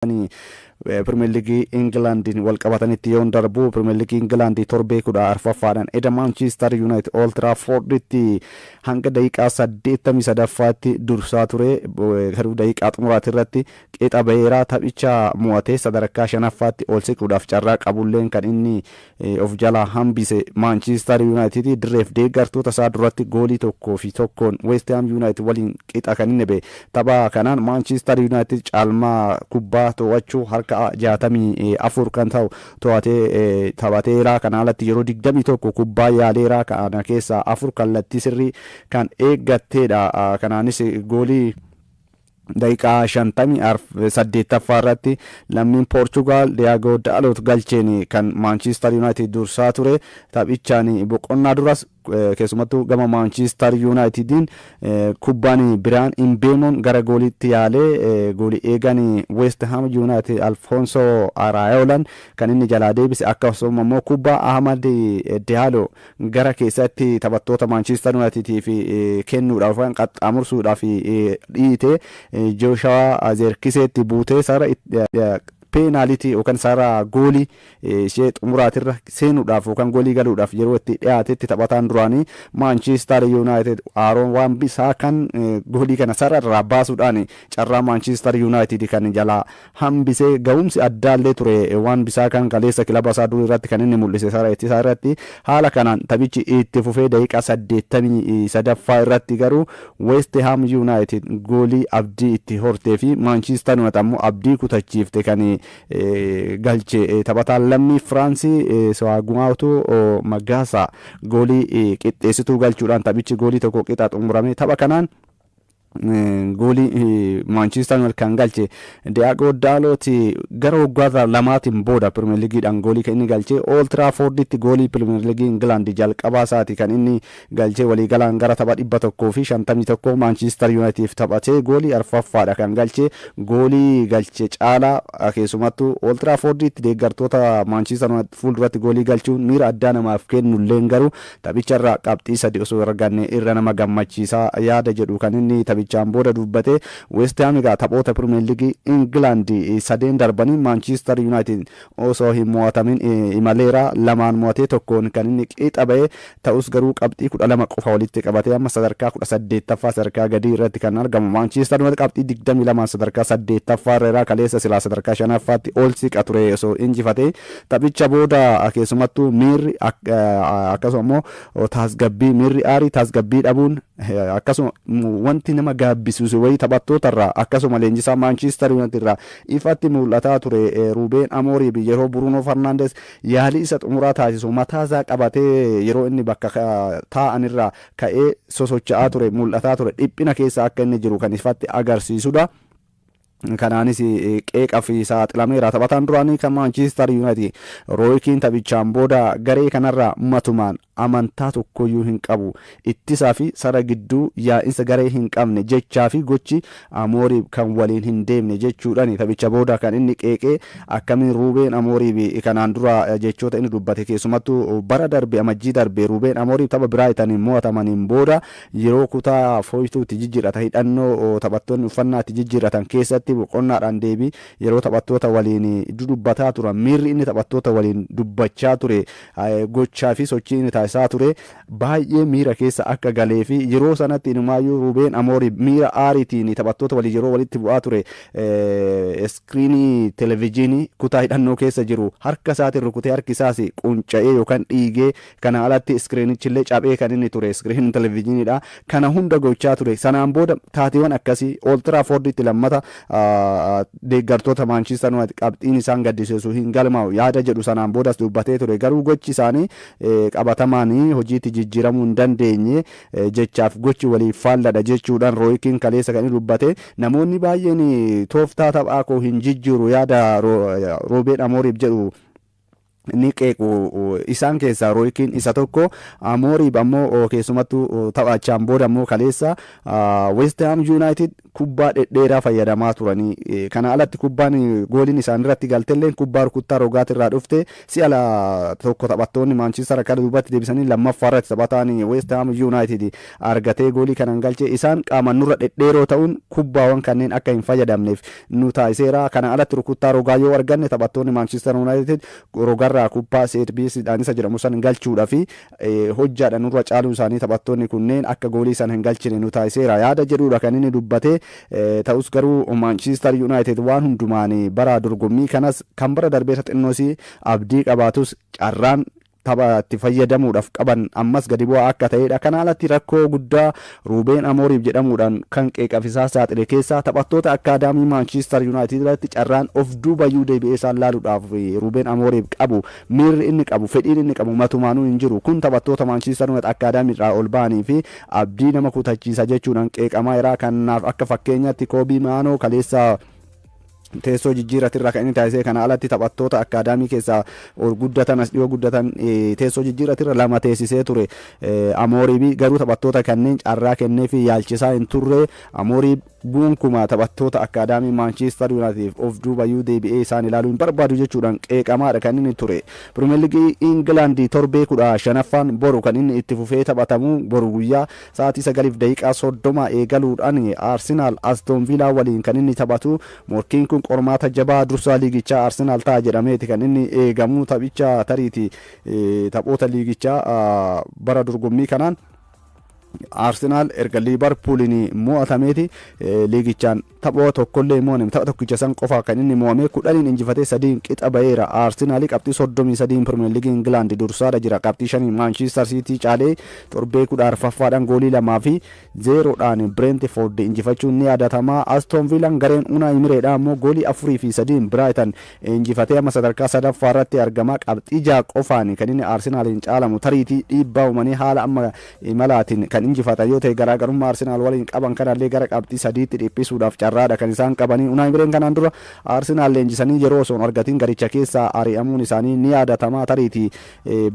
Premier League England walqabatanitti yoon darbu Premier League England torbee kudha arfaffaadhaan eda Manchester United Old Traffordtti hanga daqiiqaa 83ffaatti dursaa ture garuu daqiiqaa xumuraati irratti qixa baheera taphicha mo'atee sadarkaa 5ffaatti ol siquudhaaf carraa qabulleen kan inni of jalaa hambise Manchester United dirreef deeggartoota isaa duratti goolii tokkoo fi tokkoon West Ham United waliin qixa kan inni be tapha kanaan Manchester United caalmaa kubbaa to'achuu harka 64 kan ta'u to'atee taphateera kan alatti yeroo 21 kubbaa yaaleera kana keessa 4 kallattii sirrii kan eeggatteedha kanaanis goolii daqiiqaa 58ffaa irratti lammiin Portugal Diogo Dalot galcheen kan Manchester United dursaa ture taphichaan boqonnaa duras keessumattuu gama Manchester Unitedin kubbaan biraan Mbemon gara gooliitti yaalee goolii eegan West Ham United Alfonso Arayolan kan inni jalaa deebise akkasuma immoo kubbaa Ahmad Diallo gara keessatti taphattoota Manchester Unitediif kennuudhaaf qaxxaamursuudhaaf dhiite Joshua Zirkiseetti buutee sara penalty yookaan sara goolii ishee xumuraatirra seenuudhaaf yookaan goolii galuudhaaf yeroo itti dhiyaatetti taphataan duraanii Manchester United Aaron Wan-Bissaka kan goolii kana sararraa baasuudhaan carraa Manchester United kan jalaa hambisee ga'umsi addaallee ture Wan-Bissaka kan kaleessa kilaba isaa durii irratti kan inni mul'ise sara itti isaa irratti haala kanaan taphichi itti fufee daqiiqaa 83ffaa irratti garuu West Ham United goolii abdii itti hortee fi Manchester United ammoo abdii kutachiifte kan galche taphataan lammii Firaansii Sawaagumaatu Magaasa goolii qixxeessituu galchuudhaan taphichi goolii tokko qixa xumurame tapha kanaan goolii Manchester United kan galche Diogo Dalot gara waggaa lamaatiin booda Premier Leagueedhaan goolii kan inni galche Old Traffordtti goolii Premier League England jalqabaa isaati kan inni galche waliigalaan gara tapha 151 Manchester United taphatee goolii arfaffaadha kan galche goolii galche caalaa keessumattuu Old Traffordtti deeggartoota Manchester United fuulduratti goolii galchuun miira addaa namaaf kennulleen garuu taphicharraa qabxii 3 osoo arganne irra nama gammachiisaa yaada jedhu kan inni bichaan booda dubbate West Ham egaa taphoota Premier League England sadeen darbanii Manchester United osoo hin mo'atamin imaleera lamaan mo'atee tokkoon kan inni qixa ba'e ta'us garuu qabxii 12 qofa walitti qabatee amma sadarkaa 18ffaa sadarkaa gadii irratti kan argamu Manchester United qabxii 22 sadarkaa 8ffaa irraa kaleessa silaa sadarkaa 5ffaatti ol siqa ture osoo injifate taphicha booda keessumattuu miirri akkasuma immoo tasgabbii miirri aarii tasgabbii dhabuun akkasuma wanti nama gaabbisuusu wayi taphattootarraa akkasuma leenjisaa Manchester United irraa ifatti mul'ataa ture Ruben Amorim yeroo Bruno Fernandes yaalii isa xumuraa taasisu mataasaa qabatee yeroo inni bakka taa'anirraa ka'ee sosocho'aa ture mul'ataa ture dhiphina keessa akka inni jiru kan ifatti agarsiisudha. kanaanis qeeqa fi saaxilameera taphataan duraanii kan Manchester United Roy Keane taphichaan booda garee kanarraa matumaan amantaa tokkoyyuu hin qabu ittisaa fi sara gidduu yaa'insa garee hin qabne jechaa fi gochi Amorim kan waliin hin deemne jechuudhaan taphicha booda kan inni qeeqee akkamiin Ruben Amorim kanaan dura jechoota inni dubbate keessumattuu bara darbe amajjii darbe Ruben Amorim tapha Brighton mo'atamaniin booda yeroo kutaa fooytuutti jijjiirata hidhannoo taphattoonni uffannaatti jijjiiratan keessatti boqonnaadhaan deebii yeroo taphattoota waliin dubbataa turan miirri inni taphattoota waliin dubbachaa ture gochaa fi sochii inni taasisaa ture baay'ee miira keessa akka galee fi yeroo sanatti inumaayyuu Ruben Amorim miira aariitiin taphattoota waliin yeroo walitti bu'aa ture iskiriinii televiziyoonii kutaa hidhannoo keessa jiru harka isaatiin rukutee harki isaas qunca'ee yookaan dhiigee kana alatti iskiriinichillee cabee kan inni ture iskiriiniin televiziyooniidha kana hunda gochaa ture sanaan booda taateewwan akkasii Old Traffordtti lammata deeggartoota Manchester United qabxiin isaan gaddisiisu hin galmaa'u yaada jedhu sanaan boodas dubbatee ture garuu gochi isaanii qabatamaan hojiitti jijjiiramuu hin dandeenye jechaaf gochi waliif faalladha jechuudhaan Roy Keane kaleessa kan dubbate namoonni baay'een tooftaa taphaa koo hin jijjiiru yaada Ruben Amorim jedhu ni qeequ isaan keessaa Rooyikiin isa tokko Amooriif ammoo keessumattuu taphachaan booda ammoo kaleessa West Ham United kubbaa dhedheeraa fayyadamaa turanii kana alatti kubbaan gooliin isaan irratti galtelleen kubbaa rukuttaa rogaati irraa dhufte si'a tokko taphattoonni Manchester akka duubatti deebisanii lammaffaa irratti taphataan West Ham United argatee goolii kanan galche isaan qaaman nurra dhedheeroo ta'uun kubbaawwan kanneen akka hin fayyadamneef nu taasiseera kana alatti rukuttaa rogaa yoo arganne taphattoonni Manchester United rogarraa kubbaa seet biisiidhaan isa jedhamu san galchuudha fi hojjaadhaan nurra caaluu isaanii taphattoonni kunneen akka goolii san hin galchine nu taasiseera yaada jedhuudha kan inni dubbate ta'us garuu Manchester United waan hundumaan bara dorgommii kanas kan bara darbee xinnoosi abdii qabaatus carraan taphatti fayyadamuudhaaf qaban ammas gadi bu'aa akka ta'edha kana alatti rakkoo guddaa Ruben Amooriif jedhamuudhaan kan qeeqafisaa saaxile keessaa taphattoota akkaadaamii Manchester United irratti carraan of duubayyuu deebi'ee isaan laaluudhaaf Ruben Amooriif qabu miirri inni qabu fedhiin inni qabu matumaanuu hin jiru kun taphattoota Manchester United akkaadaamii irraa ol ba'anii fi abdii nama kutachiisa jechuudhaan qeeqamaa jira kanaaf akka fakkeenyaatti Kobii Maanoo kaleessa teessoo jijjiiratirra kan inni taasise kana alatti taphattoota akkaadaamii keessaa ol guddatan as dhiyoo guddatan teessoo jijjiiratirra lama teessisee ture Amooriif garuu taphattoota kanneen carraa kennee fi yaalchisaa hin turre Amooriif buunkuma taphattoota akkaadaamii Manchester United of duubayyuu deebi'ee isaan ilaaluu hin barbaadu jechuudhaan qeeqamaadha kan inni ture Premier League England torbee 15ffaan boru kan inni itti fufee taphatamu boru guyyaa sa'aatii 9:30 eegaluudhaan Arsenal Aston Villa waliin kan inni taphatu morkiin kun qormaata jabaa dursaa liigichaa Arsenal ta'a jedhameeti kan inni eegamu taphicha tariiti taphoota liigichaa bara dorgommii kanaan Arsenal erga Liverpoolin mo'atameeti liigichaan tapha tokkollee mo'ame tapha tokkicha san qofa kan inni mo'ame 10 injifatee 3 qixa ba'eera Arsenal qabxii 33 Premier League England dursaadha jira qabxii 5 Manchester City caalee torbee 14ffaadhaan goolii 2 fi 0dhaan Brentford injifachuun ni yaadatama Aston Villa gareen Unai Emery'dha ammoo goolii 4 fi 3 Brighton injifatee amma sadarkaa sadaffaa irratti argama qabxii 6 qofaan kan inni Arsenalin caalamu tariitii dhiibbaa uumanii haala amma imalaatiin kan injifata yoo ta'e garaagarummaa Arsenal waliin qaban kanallee gara qabxii 3tti dhiphisuudhaaf carraadha kan isaan qabanii Unai Emery'n kanaan dura Arsenal leenjisanii yeroo osoo argatiin garicha keessaa ari'amuun isaanii ni yaadatama tariitii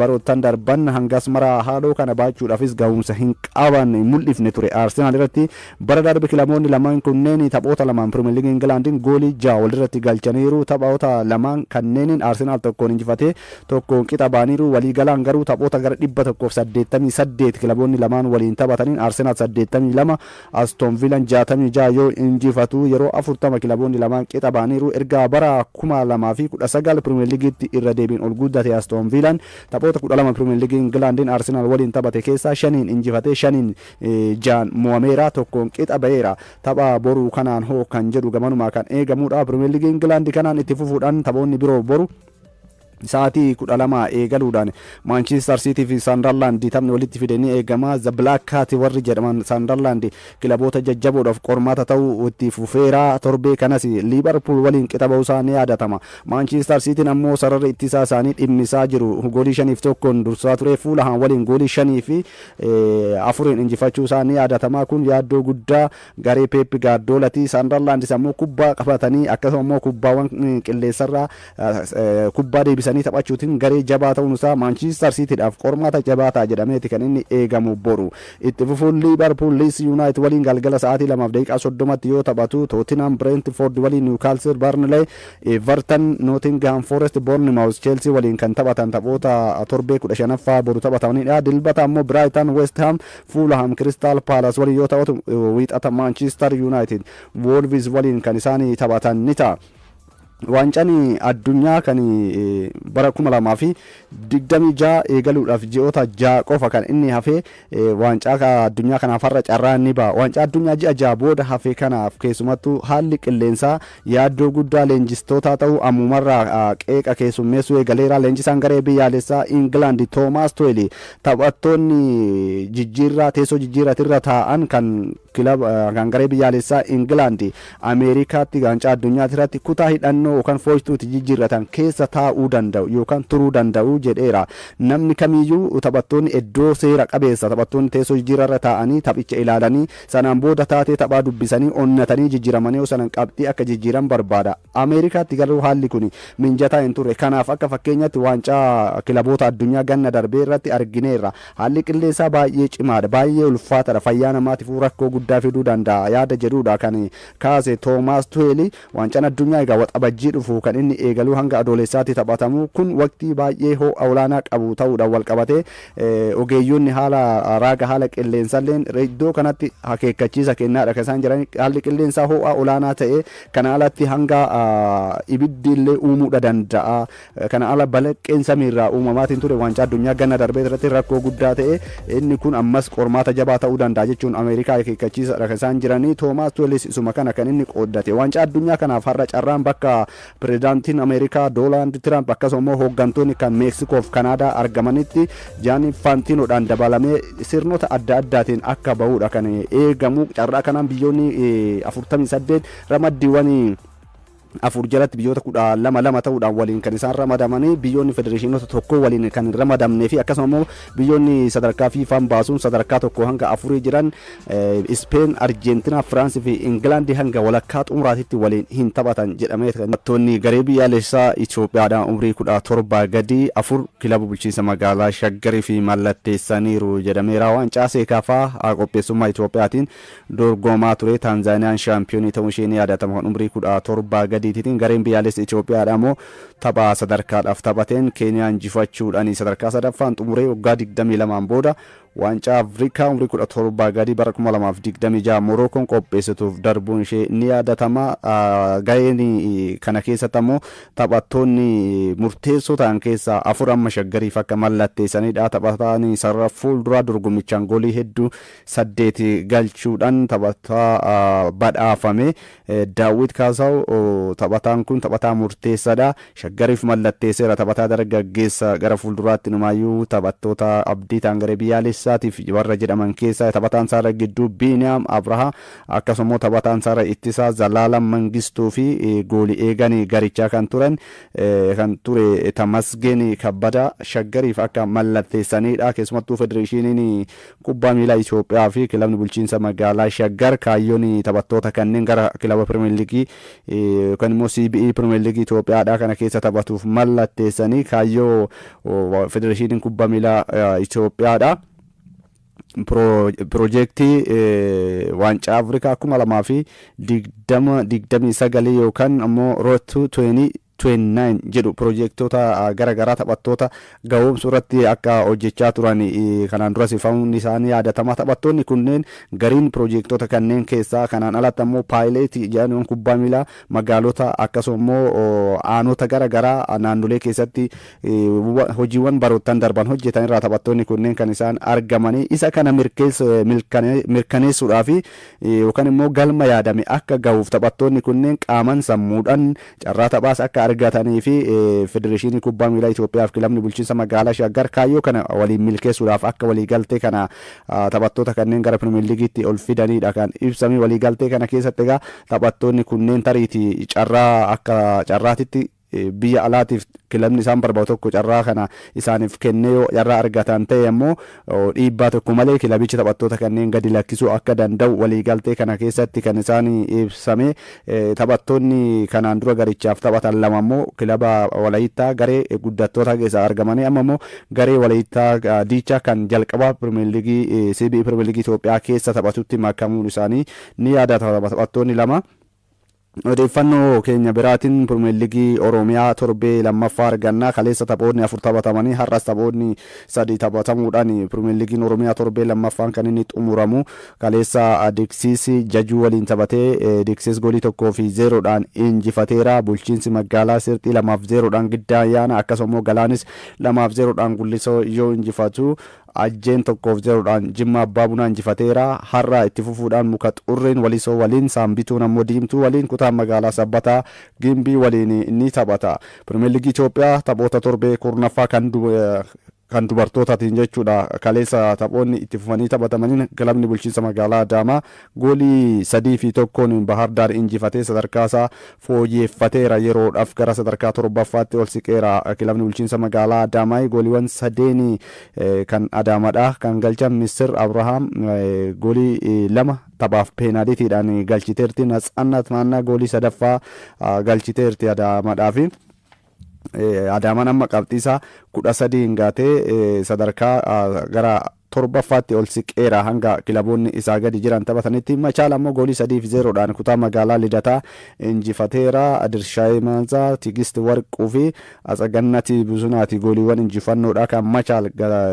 baroottan darban hangas mara haaloo kana baachuudhaafis ga'umsa hin qaban mul'ifne ture Arsenal irratti bara darbe kilaboonni lamaan kunneen taphoota lamaan Premier League Englandin goolii 6 walirratti galchaniiru taphoota lamaan kanneeniin Arsenal tokkoon injifatee tokkoon qixa baaniiru walii galaan garuu taphoota gara 188 kilaboonni lamaan waliin taphataniin Arsenal 82 Aston Villa 66 yoo injifatu yeroo 40 kilaboonni lamaan qixa baaniiru erga bara 2019 Premier Leaguetti irra deebiin ol guddate Aston Villa taphoota 12 Premier League Englandin Arsenal waliin taphate keessaa 5 injifatee 5 jaan mo'ameera tokkoon qixa ba'eera tapha boruu kanaan hoo kan jedhu gamanumaa kan eegamudha Premier League England kanaan itti fufuudhaan taphoonni biroo boru sa'aatii 12 eegaluudhaan Manchester City fi Sunderland taphni walitti fidanii eegama The Black Cat warri jedhaman Sunderland kilaboota jajjaboodhaaf qormaata ta'uu itti fufeera torbee kanas Liverpool waliin qixa ba'uu isaa ni yaadatama Manchester City ammoo sarara ittisaa isaanii dhimmisaa jiru goolii 5-1 dursaa ture Fulham waliin goolii 5 fi 4 injifachuu isaa ni yaadatama kun yaaddoo guddaa garee Pep Guardiolaati Sunderland ammoo kubbaa qabatanii akkasuma ammoo kubbaawwan qilleensarraa kubbaa deebisanii taphachuutiin garee jabaa ta'uun isaa Manchester City'dhaaf qormaata jabaa ta'a jedhameeti kan inni eegamu boru itti fufuun Liverpool Leeds United waliin galgala sa'aatii 2:30 yoo taphatu Tottenham Brentford waliin Newcastle Burnley Everton Nottingham Forest Bournemouth Chelsea waliin kan taphatan taphoota torbee 15ffaa boru taphatanidha dilbata ammoo Brighton West Ham Fulham Crystal Palace waliin yoo taphatu wiixata Manchester United Wolves waliin kan isaanii taphatan ni ta'a waancaan addunyaa kan bara 2026 eegaluudhaaf ji'oota 6 qofa kan inni hafee waancaa addunyaa kanaaf har'a carraa ni ba'a waancaa addunyaa ji'a 6 booda hafee kanaaf keessumattuu haalli qilleensaa yaaddoo guddaa leenjistoota ta'uu ammumarraa qeeqa keessummeessuu eegaleera leenjisaan garee biyyaalessaa England Thomas Tuchel taphattoonni jijjiirraa teessoo jijjiiratirra taa'an kan garee biyyaalessaa England Ameerikaatti waancaa addunyaa irratti kutaa hidhannoo filannoo yookaan fooytuutti jijjiirratan keessa taa'uu danda'u yookaan turuu danda'u jedheera. Namni kamiyyuu taphattoonni iddoo seera qabeessa taphattoonni teessoo jijjiirarra taa'anii taphicha ilaalanii sanaan booda taatee taphaa dubbisanii onnatanii jijjiiramanii sanan qabxii akka jijjiiran barbaada. Ameerikaatti garuu haalli kun minjataa hin turre. Kanaaf akka fakkeenyaatti waancaa kilaboota addunyaa ganna darbee irratti argineerra. Haalli qilleensaa baay'ee cimaadha, baay'ee ulfaataadha, fayyaa namaatiif rakkoo guddaa fiduu danda'a yaada jedhuudha kan kaase Toomaas Tuheeli. Waancaan addunyaa egaa waxabajjii dhufu kan inni eegaluu hanga adoolessaatti taphatamu kun waqtii baay'ee ho'a olaanaa qabu ta'uudhaan wal qabatee ogeeyyoonni haala raaga haala qilleensalleen iddoo kanatti akeekkachiisa kennaadha kan isaan jiran. Haalli qilleensaa ho'a olaanaa ta'e kana alatti hanga ibiddi illee uumuudha danda'a. Kana ala balaqqeen samiirraa uumamaatiin ture waancaa addunyaa ganna darbee irratti rakkoo guddaa ta'e inni kun ammas qormaata jabaa ta'uu danda'a jechuun Ameerikaa akeekkachiisadha kan isaan jiranii. Toomaas Tuheelis isuma kana kan inni qooddate. Waancaa addunyaa kanaaf har'a carraan bakka pirezidaantiin Ameerikaa Doonaald Tiraamp akkasumas hooggantoonni kan Meeksikoo fi Kanaadaa argamanitti Jaanii Faantinoodhaan dabalamee sirnoota adda addaatiin akka bahuudha kan eegamu. Carraa kanaan biyyoonni 48 ramaddiiwwan afur jalatti biyyoota 12 ta'uudhaan waliin kan isaan ramadamanii biyyoonni federeeshinoota tokko waliin kan ramadamnee fi akkasumas biyyoonni sadarkaa fiifaan baasuun sadarkaa tokko hanga afurii jiran Ispeen, Arjentiinaa, Firaansii fi Ingilaandii hanga walakkaa xumuraatitti waliin hin taphatan jedhamee taphattoonni garee biyyaalessaa Itoophiyaadhaan umrii 17 gadi afur kilaba bulchiinsa magaalaa Shaggarii fi mallatteessaniiru jedhameera. Waancaa seekaafaa qopheessummaa Itoophiyaatiin dorgomaa ture. Taanzaaniyaan shaampiyoonii ta'uun ishee ni yaadatama. Umrii 17 gadi gareen biyyaalessa Itoophiyaadha immoo tapha sadarkaadhaaf taphateen Keeniyaan injifachuudhaan sadarkaa sadaffaan xumuree waggaa 22 booda waancaa Afrikaa umrii 17 gadi bara 2026 Morookoon qopheessituuf darbuun ishee ni yaadatama. Gareen kana keessatti immoo taphattoonni murteessoo ta'an keessaa afur amma Shaggariif akka mallatteessanidha. Taphataan sarara fuulduraa dorgommichaan goolii hedduu 8 galchuudhaan taphataa badhaafame. Daawwit Kaasaw taphataan kun taphataa murteessaadha. Shaggariif mallatteesseera. Taphataa dargaggeessa gara fuulduraatti numaayyuu taphattoota abdii ta'an garee biyyaalessaa isaatiif warra jedhaman keessaa taphataan saara gidduu Biiniyaam Abrahaa akkasumas taphataan saara ittisaa Zalaalam Mangistuu fi goolii eeganii garichaa kan ture Tamasgeen Kabbada Shaggariif akka mallatteessanidha. Keessumattuu federeeshiniin kubbaa miilaa Itoophiyaa fi kilabni bulchiinsa magaalaa Shaggar kaayyoon taphattoota kanneen gara kilaba Pirimeer Liigii yookaan immoo CBE Pirimeer Liigii Itoophiyaadha kana keessa taphatuuf mallatteessanii kaayyoo federeeshiniin kubbaa miilaa Itoophiyaadha. Piroojeektii waancaa Afrikaa 2029 yookaan ammoo Road 29 jedhu piroojeektoota garaagaraa taphattoota ga'oomsuu irratti akka hojjechaa turan kanaan dura sifamuun isaanii yaadatama. Taphattoonni kunneen gariin piroojeektoota kanneen keessaa kanaan alatti ammoo paayileetii jedhamuun kubbaa miilaa magaalota akkasumas immoo aanota garaagaraa naannolee keessatti hojiiwwan baroottan darban hojjetan irraa taphattoonni kunneen kan isaan argamanii isa kana mirkaneessuudhaaf yookaan immoo galma yaadame akka ga'uuf taphattoonni kunneen qaaman sammuudhaan carraa taphaas akka argatanii fi federeeshinii kubbaa miilaa Itoophiyaa fi kilabni bulchiinsa magaalaa Shaggar kaayyoo kana waliin milkeessuudhaaf akka waliigaltee kana taphattoota kanneen gara Pirimeer Liigiitti ol fidanidha kan ibsame. Waliigaltee kana keessatti egaa taphattoonni kunneen tariitii carraa akka carraatitti biyya alaatiif kilabni isaan barbaadu tokko carraa kana isaaniif kennee yoo carraa argatan ta'e immoo dhiibbaa tokko malee kilabichi taphattoota kanneen gadi lakkisuu akka danda'u waliigaltee kana keessatti kan isaan ibsame. Taphattoonni kanaan dura garichaaf taphatan lama immoo kilaba Walaayittaa garee guddattoota keessaa argamanii amma immoo garee Walaayittaa diichaa kan jalqaba Pirimeer Liigii CBE Pirimeer Liigii Itoophiyaa keessa taphatutti makamuun isaanii ni yaadatama. Taphattoonni lama odeeffannoo keenya biraatiin Pirimeer Liigii Oromiyaa torbee lammaffaa argannaa. Kaleessa taphoonni 4 taphatamanii har'as taphoonni 3 taphatamuudhaan Pirimeer Liigiin Oromiyaa torbee lammaffaan kan inni xumuramu. Kaleessa Diksiis Jajuu waliin taphatee Diksiis goolii 1-0dhaan injifateera. Bulchiinsi magaalaa Sirxii 2-0dhaan Giddaa Ayyaana akkasumas Galaanis 2-0dhaan Gullisoo yoo injifatu Ajjeen 1-0dhaan Jimma Abbaa Bunaa injifateera. Har'a itti fufuudhaan Muka Xurreen Walisoo waliin Saambituun ammoo Diimtuu waliin kutaan magaalaa Sabbataa Gimbii waliin ni taphata. Pirimeer Liigii Itoophiyaa taphoota torbee kurnaffaa kan dubartootaatiin jechuudha. Kaleessa taphoonni itti fufanii taphatamaniin kilabni bulchiinsa magaalaa Adaamaa goolii 3-1 Bahar Daar injifatee sadarkaa isaa fooyyeffateera. Yeroodhaaf gara sadarkaa 7ffaatti ol siqeera. Kilabni bulchiinsa magaalaa Adaamaa gooliiwwan 3 kan Adaamaadha. Kan galchan Misir Abrahaam goolii 2 taphaaf peenaaliitiidhaan galchiteerti. Natsaannat Maannaa goolii 3ffaa galchiteerti Adaamaadhaafi. Adaamaan amma qabxiisaa 13 gaatee sadarkaa gara 7ffaatti ol siqeera hanga kilaboonni isaa gadi jiran taphatanitti. Machaal ammoo goolii 3-0dhaan kutaa magaalaa Lidataa injifateera. Dirshaayii Maanzaa, Tigist Warquu fi Atsagannati Buzunaati gooliiwwan injifannoodha kan Machaal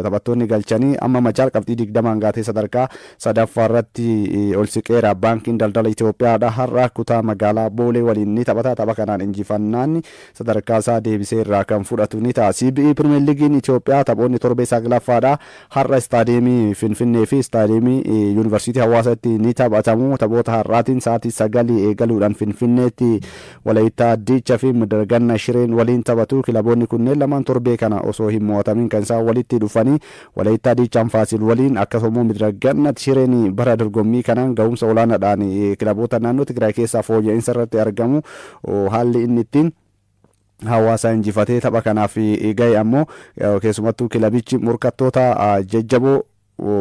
taphattoonni galchanii. Amma Machaal qabxii 20 gaatee sadarkaa 3ffaarratti ol siqeera. Baankiin daldala Itoophiyaadha har'a kutaa magaalaa Boolee waliin ni taphata. Tapha kanaan injifannaan sadarkaa isaa deebisee irraa kan fudhatu ni ta'a. CBE Premier Leaguein Itoophiyaa taphoonni torbee 9ffaadha. Har'a istaadiyeemii Finfinnee fi istaadiyeemii Yuunivarsiitii Hawaasaatti ni taphatamu. Taphoota har'aatiin sa'aatii 9 eegaluudhaan Finfinneetti Walaayittaa Diichaa fi Midiraganna Shireen waliin taphatu. Kilaboonni kunneen lamaan torbee kana osoo hin mo'atamin kan isaan walitti dhufanii Walaayittaa Diichaan Faasil waliin akkasumas Midiraganna Shireen bara dorgommii kanaan ga'umsa olaanaadhaan kilaboota naannoo Tigraay keessaa fooyya'insa irratti argamu. Haalli inni ittiin Hawaasa injifatee tapha kanaaf ga'e ammoo keessumattuu kilabichi morkattoota jajjaboo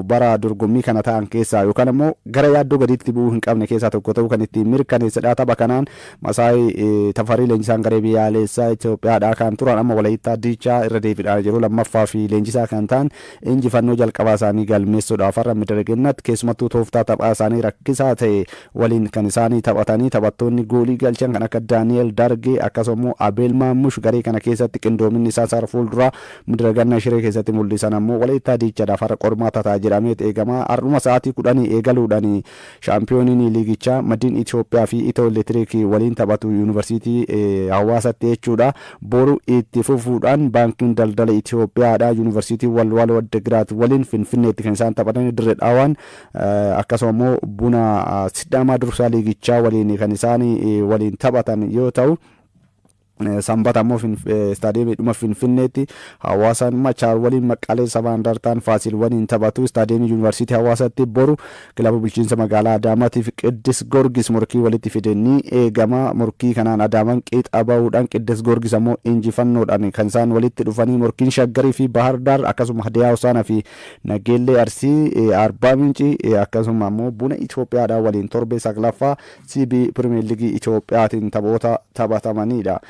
bara dorgommii kana ta'an keessaa yookaan ammoo gara yaaddoo gadiitti bu'uu hin qabne keessaa tokko ta'uu kan ittiin mirkaneessedha. Tapha kanaan Masaayii Tafarii leenjisaan garee biyyaalessaa Itoophiyaadhaa kan turan amma Walaayittaa Diichaa irra deebiidhaan jiru lammaffaa fi leenjisaa kan ta'an injifannoo jalqabaa isaanii galmeessuudhaaf har'a Midiragannaatti keessumattuu tooftaa taphaa isaanii rakkisaa ta'e waliin kan isaanii taphatanii taphattoonni goolii galchan kan akka Daani'eel Dargee akkasumas Abeel Maamush garee kana keessatti qindoominni isaa sara fuulduraa Midiraganna Shiree keessatti mul'isan ammoo Walaayittaa Diichaadhaaf har'a qormaata jedhamee eegama. Har'uma sa'aatii 10 eegaluudhaan shaampiyooniin liigichaa Madiin Itoophiyaa fi Itoo Elektiriikii waliin taphatu Yuunivarsiitii Hawaasatti jechuudha. Boru itti fufuudhaan Baankiin Daldala Itoophiyaadha Yuunivarsiitii Walwal Waddagiraat waliin Finfinneetti kan isaan taphatan. Dirree Dhaawaan akkasumas immoo Buna Sidaamaa Dursaa liigichaa waliin kan isaan waliin taphatan yoo ta'u. Sanbata ammoo istaadiyeemii dhuma Finfinneetti Hawaasaan Machaal waliin Maqalee Sabaandartaan Faasil waliin taphatu. Istaadiyeemii Yuunivarsiitii Hawaasaatti boru kilaba bulchiinsa magaalaa Adaamaatiif Qiddis Goorgis morkii walitti fide ni eegama. Morkii kanaan Adaamaan qixa bahuudhaan Qiddis Goorgis ammoo injifannoodhaan kan isaan walitti dhufanii morkiin Shaggarii fi Bahar Daar akkasuma Hadiyaa Hosaanaa fi Nageellee Arsii Arbaa Mincii akkasuma ammoo Buna Itoophiyaadhaa waliin torbee 9ffaa CBE Premier League Itoophiyaatiin taphoota taphatamanidha.